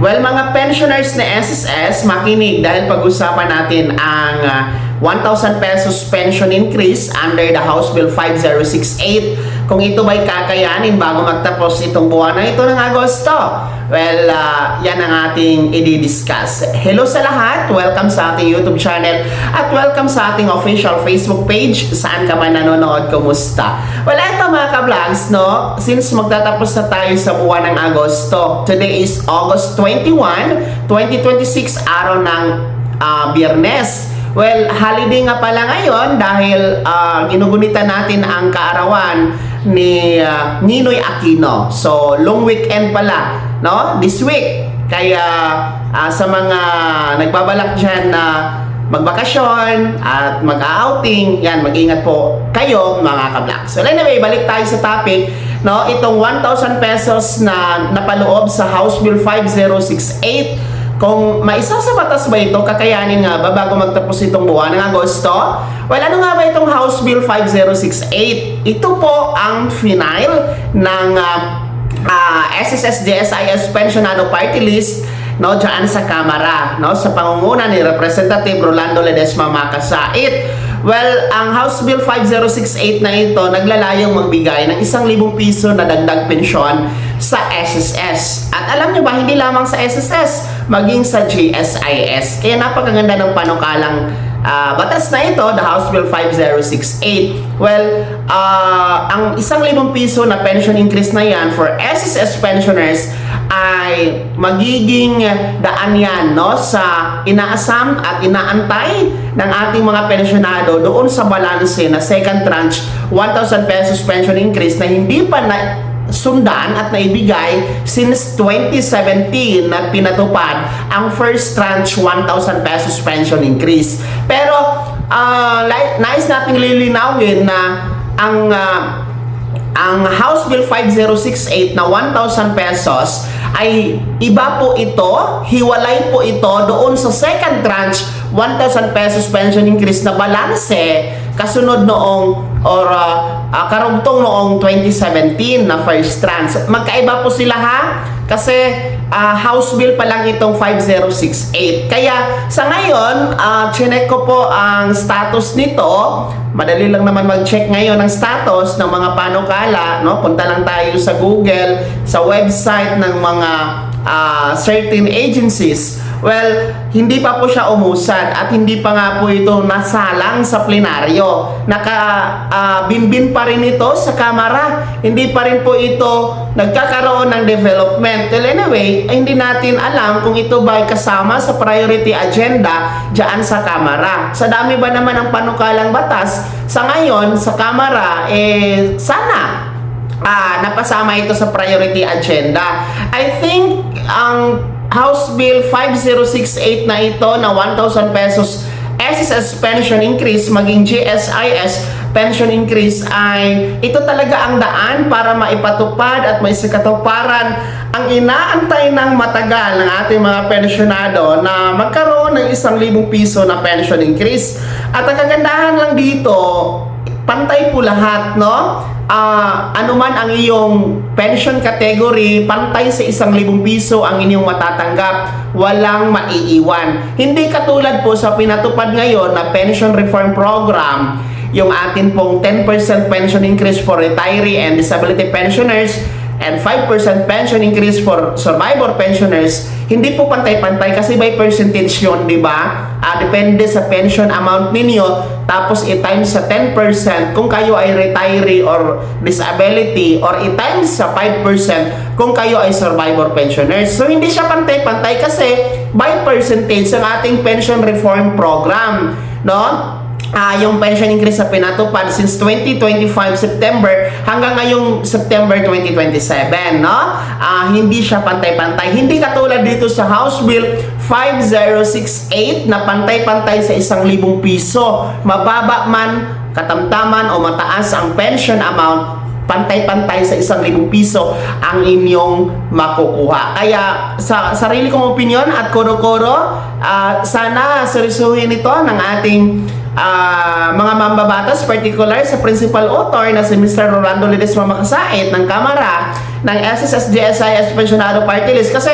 Well, mga pensioners na SSS, makinig dahil pag-usapan natin ang 1,000 pesos pension increase under the House Bill 5068. Kung ito ba'y kakayanin bago magtapos itong buwan na ito ng Agosto? Well, yan ang ating i-discuss. Hello sa lahat! Welcome sa ating YouTube channel at welcome sa ating official Facebook page. Saan ka man nanonood, kumusta? Well, ito mga ka-vlogs, no? Since magtatapos na tayo sa buwan ng Agosto, today is August 21, 2026, araw ng Biyernes. Well, holiday nga pala ngayon dahil ginugunitan natin ang kaarawan ni Ninoy Aquino. So, long weekend pala, no? This week. Kaya sa mga nagbabalak dyan na magbakasyon at mag-outing, yan, mag-ingat po kayo mga ka-vlogs. So, anyway, balik tayo sa topic, no? Itong 1,000 pesos na napaloob sa House Bill 5068, kung maisa sa batas ba ito, kakayanin nga ba bago magtapos itong buwan ng Agosto? Well, ano nga ba itong House Bill 5068? Ito po ang final ng SSS-GSIS Pensionado Party List, no, dyan sa Kamara, no, sa pangunguna ni Representative Rolando Ledesma Makasait. Well, ang House Bill 5068 na ito naglalayong magbigay ng 1,000 piso na dagdag pensyon sa SSS. At alam nyo ba, hindi lamang sa SSS, maging sa GSIS. Kaya napakaganda ng panukalang batas na ito, the House Bill 5068. Well, ang 1,000 piso na pension increase na yan for SSS pensioners ay magiging daan yan, no, sa inaasam at inaantay ng ating mga pensionado doon sa balanse na second tranche 1,000 pesos pension increase na hindi pa na sundan at naibigay since 2017 na pinatupad ang first tranche 1,000 pesos pension increase. Pero nais nating lilinawin na ang House Bill 5068 na 1,000 pesos ay iba po ito, hiwalay po ito doon sa second tranche 1,000 pesos pension increase na balanse kasunod noong or karugtong noong 2017 na first tranche. Magkaiba po sila ha, kasi House Bill pa lang itong 5068. Kaya sa ngayon, chinek ko po ang status nito. Madali lang naman mag-check ngayon ang status ng mga panukala, no? Punta lang tayo sa Google, sa website ng mga certain agencies. Well, hindi pa po siya umusad at hindi pa nga po ito nasalang sa plenaryo. Binbin pa rin ito sa Kamara. Hindi pa rin po ito nagkakaroon ng development. Well, anyway, hindi natin alam kung ito ba ay kasama sa priority agenda dyan sa Kamara. Sa dami ba naman ang panukalang batas, sa ngayon, sa Kamara, sana napasama ito sa priority agenda. I think ang House Bill 5068 na ito na 1,000 pesos SSS pension increase maging GSIS pension increase ay ito talaga ang daan para maipatupad at maisikatuparan ang inaantay ng matagal ng ating mga pensionado na magkaroon ng 1,000 piso na pension increase. At ang kagandahan lang dito, pantay po lahat, no? Anuman ang iyong pension category, pantay sa 1,000 piso ang inyong matatanggap, walang maiiwan. Hindi katulad po sa pinatupad ngayon na pension reform program, yung atin pong 10% pension increase for retiree and disability pensioners and 5% pension increase for survivor pensioners. Hindi po pantay-pantay kasi by percentage yun, di ba? Depende sa pension amount ninyo, tapos i-times sa 10% kung kayo ay retiree or disability, or i-times sa 5% kung kayo ay survivor pensioners. So hindi siya pantay-pantay kasi by percentage ang ating pension reform program, no? Yung pension increase sa pinatupad since 2025 September hanggang ngayong September 2027, no? Hindi siya pantay-pantay. Hindi katulad dito sa House Bill 5068 na pantay-pantay sa 1,000 piso. Mababa man, katamtaman o mataas ang pension amount, pantay-pantay sa 1,000 piso ang inyong makukuha. Kaya sa sarili kong opinion at koro-koro, sana seryosohin ito ng ating mga mambabatas, particular sa principal author na si Mr. Rolando Ledesma Makasait ng Kamara ng SSS-GSIS Pensionado Party List. Kasi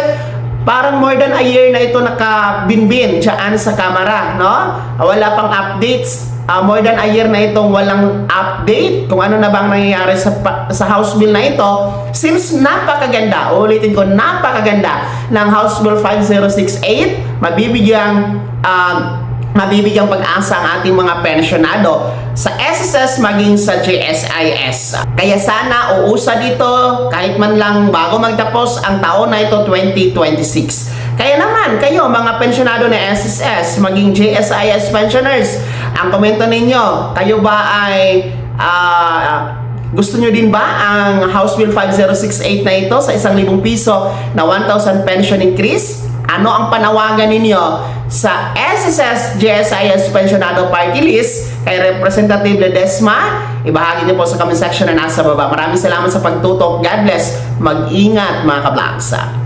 parang more than a year na ito nakabinbin dyan sa camera, no? Wala pang updates. More than a year na itong walang update kung ano na bang nangyayari sa House Bill na ito. Since napakaganda, ulitin ko, napakaganda ng House Bill 5068, mabibigyang pag-asa ang ating mga pensyonado sa SSS maging sa GSIS. Kaya sana uusad dito kahit man lang bago magtapos ang taon na ito 2026. Kaya naman kayo mga pensyonado na SSS maging GSIS pensioners, ang komento ninyo, kayo ba ay gusto nyo din ba ang House Bill 5068 na ito sa 1,000 piso na 1,000 pension increase? Ano ang panawagan ninyo sa SSS GSIS Pensionado Party List kay Representative Ledesma? Ibahagi niyo po sa comment section na nasa baba. Maraming salamat sa pagtutok. God bless. Mag-ingat mga kablaksa.